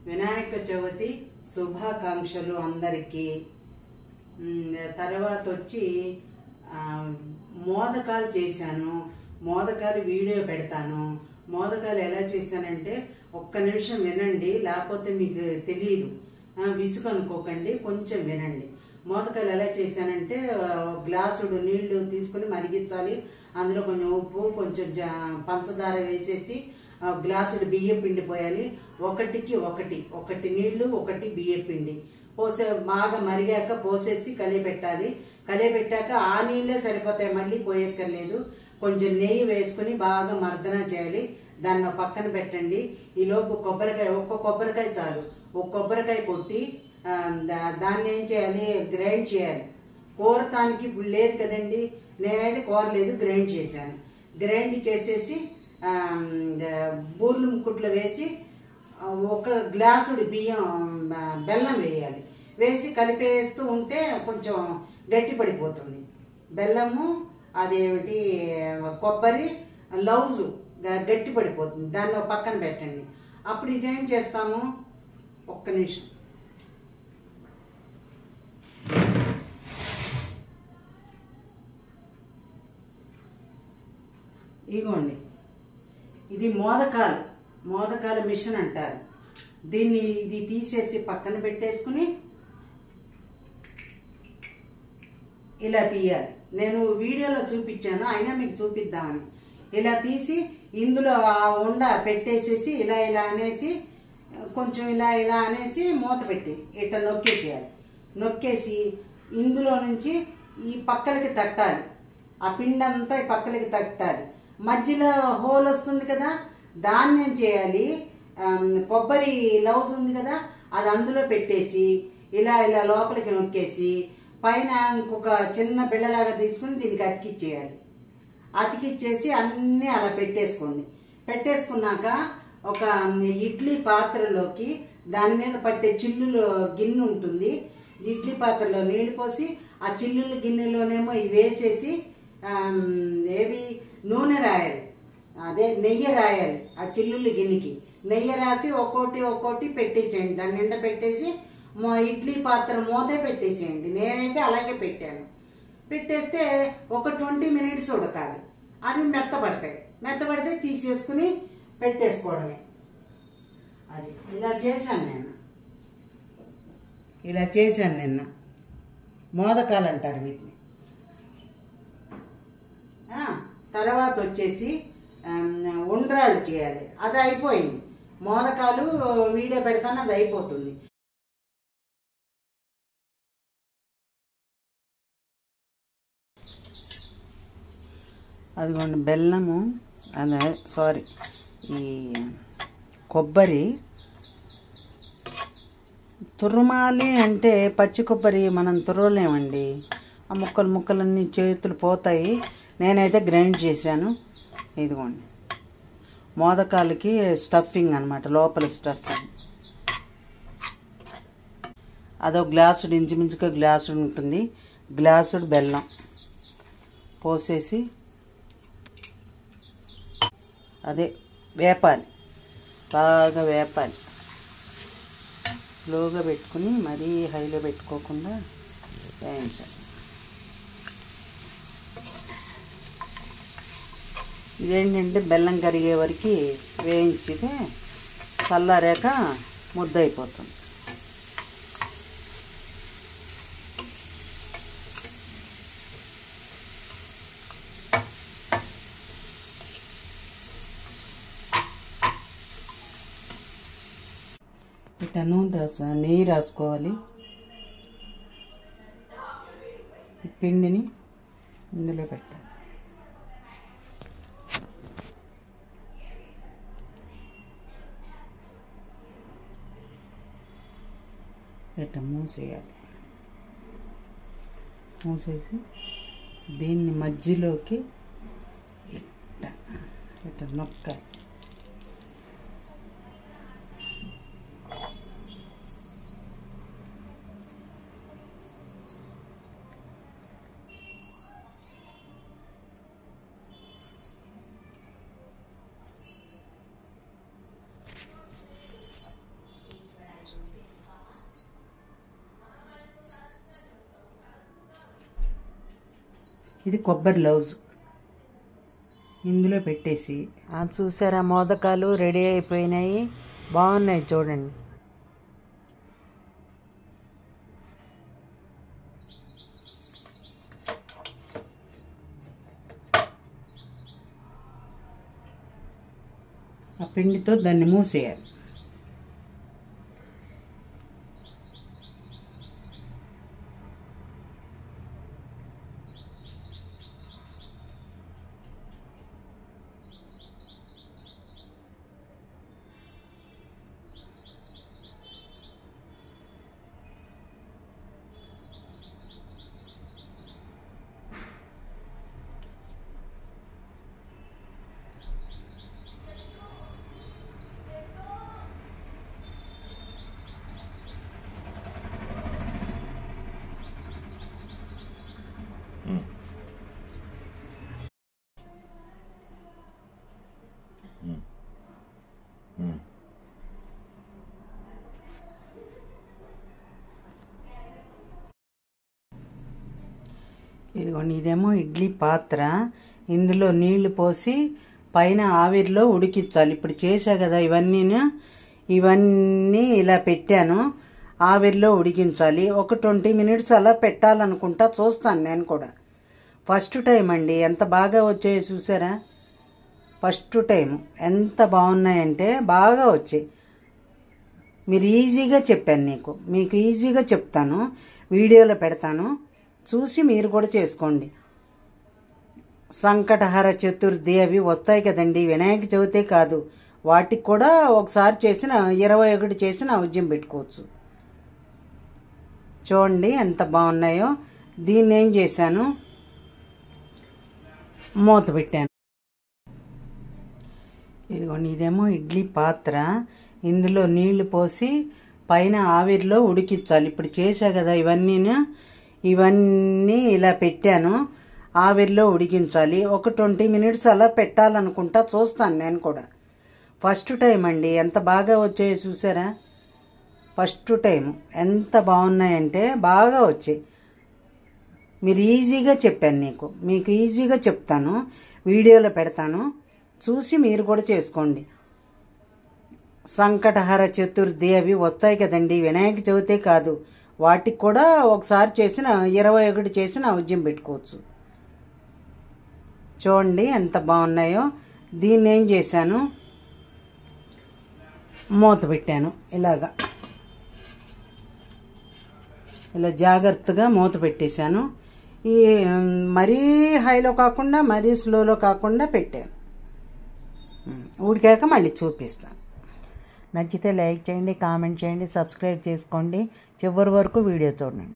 వినాయక చవితి శుభాకాంక్షలు అందరికీ. తర్వాత వచ్చి మోదకాలు చేశాను. మోదకాలు వీడియో పెడతాను. మోదకాలు ఎలా చేశానంటే ఒక్క నిమిషం వినండి, లేకపోతే మీకు తెలియదు, విసుగు అనుకోకండి, కొంచెం వినండి. మోదకాలు ఎలా చేశానంటే గ్లాసుడు నీళ్లు తీసుకుని మరిగించాలి. అందులో కొంచెం ఉప్పు, కొంచెం పంచదార వేసేసి గ్లాసుడు బియ్యం పిండి పోయాలి. ఒకటి నీళ్లు, ఒకటి బియ్యం పిండి పోసే బాగా మరిగాక పోసేసి కలిపెట్టాలి. కలిపెట్టాక ఆ నీళ్ళే సరిపోతాయి, మళ్ళీ పోయక్కర్లేదు. కొంచెం నెయ్యి వేసుకుని బాగా మర్దన చేయాలి. దాన్ని పక్కన పెట్టండి. ఈలోపు ఒక్క కొబ్బరికాయ చాలు. ఒక కొబ్బరికాయ కొట్టి దాన్ని ఏం చేయాలి, గ్రైండ్ చేయాలి. కూరతానికి ఇప్పుడు లేదు కదండి, నేనైతే కూరలేదు, గ్రైండ్ చేశాను. గ్రైండ్ చేసేసి బూర్లు ముక్కుట్లో వేసి ఒక గ్లాసుడు బెల్లం వేయాలి. వేసి కలిపేస్తూ ఉంటే కొంచెం గట్టి పడిపోతుంది బెల్లము. అదేమిటి కొబ్బరి లౌజు గట్టి పడిపోతుంది. దాన్ని పక్కన పెట్టండి. అప్పుడు ఇదేం చేస్తాము, ఒక్క నిమిషం. ఇగోండి, ఇది మోదకాల మిషన్ అంటారు దీన్ని. ఇది తీసేసి పక్కన పెట్టేసుకుని ఇలా తీయాలి. నేను వీడియోలో చూపించాను, అయినా మీకు చూపిద్దామని. ఇలా తీసి ఇందులో ఉండ పెట్టేసేసి ఇలా అనేసి కొంచెం ఇలా అనేసి మూత పెట్టి ఇట్లా నొక్కేసేయాలి. నొక్కేసి ఇందులో నుంచి ఈ పక్కలకి తట్టాలి. ఆ పిండి అంతా ఈ పక్కలకి తట్టాలి. మధ్యలో హోల్ వస్తుంది కదా, దాన్ని ఏం చేయాలి, కొబ్బరి లౌజ్ ఉంది కదా, అది అందులో పెట్టేసి ఇలా లోపలికి నొక్కేసి పైన ఇంకొక చిన్న బిళ్ళలాగా తీసుకుని దీనికి అతికిచ్చేయాలి. అతికిచ్చేసి అన్నీ అలా పెట్టేసుకోండి. పెట్టేసుకున్నాక ఒక ఇడ్లీ పాత్రలోకి దాని మీద పట్టే చిల్లులు గిన్నె ఉంటుంది. ఇడ్లీ పాత్రలో నీళ్ళు పోసి ఆ చిల్లుల గిన్నెలోనేమో ఇవి వేసేసి నూనె రాయాలి, అదే నెయ్యి రాయాలి. ఆ చిల్లుల గిన్నెకి నెయ్యి రాసి ఒక్కోటి పెట్టేసేయండి. దాని నిండా పెట్టేసి ఇడ్లీ పాత్ర మూతే పెట్టేసేయండి. నేనైతే అలాగే పెట్టాను. పెట్టేస్తే ఒక 20 minutes ఉడకాలి. అవి మెత్తపడితే తీసేసుకుని పెట్టేసుకోవడమే. అది ఇలా చేశాను నిన్న. మోదకాలు అంటారు వీటిని. తర్వాత వచ్చేసి ఉండ్రాళ్ళు చేయాలి. అది అయిపోయింది. మోదకాలు వీడియో పెడతాను, అది అయిపోతుంది. అదిగోండి బెల్లము, ఈ కొబ్బరి తురుమాలి అంటే పచ్చి కొబ్బరి మనం తురవలేమండి. ఆ ముక్కలన్నీ చేతులు పోతాయి. నేనైతే గ్రైండ్ చేశాను. ఇదిగోండి మోదకాలకి స్టఫింగ్ అన్నమాట, లోపల స్టఫింగ్. అదో గ్లాసుడు, ఇంచుమించుగా గ్లాసుడు ఉంటుంది. గ్లాసుడు బెల్లం పోసేసి అదే వేపాలి, బాగా వేపాలి. స్లోగా పెట్టుకుని మరీ హైలో పెట్టుకోకుండా వేయించాలి. ఇదేంటంటే బెల్లం కరిగే వరకు వేయించితే చల్లారాక ముద్ద అయిపోతుంది. ఇట్లా నెయ్యి రాసుకోవాలి. ఈ పిండిని ఇందులో పెట్టాలి. ఇట్లా మూసేయాలి. మూసేసి దీన్ని మధ్యలోకి ఇట్లా నొక్కాలి. ఇది కొబ్బరి లౌజ్ ఇందులో పెట్టేసి చూసారా మోదకాలు రెడీ అయిపోయినాయి, బాగున్నాయి చూడండి. ఆ పిండితో దాన్ని మూసేయాలి. ఇదిగోండి, ఇదేమో ఇడ్లీ పాత్ర. ఇందులో నీళ్లు పోసి పైన ఆవిరిలో ఉడికించాలి. ఇప్పుడు చేసా కదా ఇవన్నీ ఇలా పెట్టాను, ఆవిరిలో ఉడికించాలి. ఒక 20 minutes అలా పెట్టాలనుకుంటా. చూస్తాను నేను కూడా. ఫస్ట్ టైం అండి, ఎంత బాగా వచ్చాయో చూసారా. ఫస్ట్ టైం ఎంత బాగున్నాయంటే బాగా వచ్చాయి. మీరు ఈజీగా చెప్పాను, మీకు ఈజీగా చెప్తాను, వీడియోలో పెడతాను, చూసి మీరు కూడా చేసుకోండి. సంకటహర చతుర్థి అవి వస్తాయి కదండి, వినాయక చవితే కాదు, వాటికి కూడా ఒకసారి చేసిన 21 చేసిన నైవేద్యం పెట్టుకోవచ్చు. చూడండి ఎంత బాగున్నాయో. దీన్ని ఏం చేశాను, మూత పెట్టాను. ఇదిగోండి, ఇదేమో ఇడ్లీ పాత్ర. ఇందులో నీళ్లు పోసి పైన ఆవిరిలో ఉడికించాలి. ఇప్పుడు చేసా కదా ఇవన్నీ ఇలా పెట్టాను, ఆవిరిలో ఉడికించాలి. ఒక 20 minutes అలా పెట్టాలనుకుంటా. చూస్తాను నేను కూడా. ఫస్ట్ టైం అండి, ఎంత బాగా వచ్చాయో చూసారా. ఫస్ట్ టైం ఎంత బాగున్నాయంటే బాగా వచ్చాయి. మీరు ఈజీగా చెప్పాను, మీకు ఈజీగా చెప్తాను, వీడియోలో పెడతాను, చూసి మీరు కూడా చేసుకోండి. సంకటహర చతుర్థి అవి వస్తాయి కదండి, వినాయక చవితే కాదు, వాటికి కూడా ఒకసారి చేసిన 21 చేసిన నైవేద్యం పెట్టుకోవచ్చు. చూడండి ఎంత బాగున్నాయో. దీన్ని ఏం చేశాను, మూత పెట్టాను. ఇలా జాగ్రత్తగా మూత పెట్టేశాను. ఈ మరీ హైలో కాకుండా మరీ స్లోలో కాకుండా పెట్టాను. ఉడికాక మళ్ళీ చూపిస్తాను. నచ్చితే లైక్ చేయండి, కామెంట్ చేయండి, సబ్స్క్రైబ్ చేసుకోండి. చివరి వరకు వీడియో చూడండి.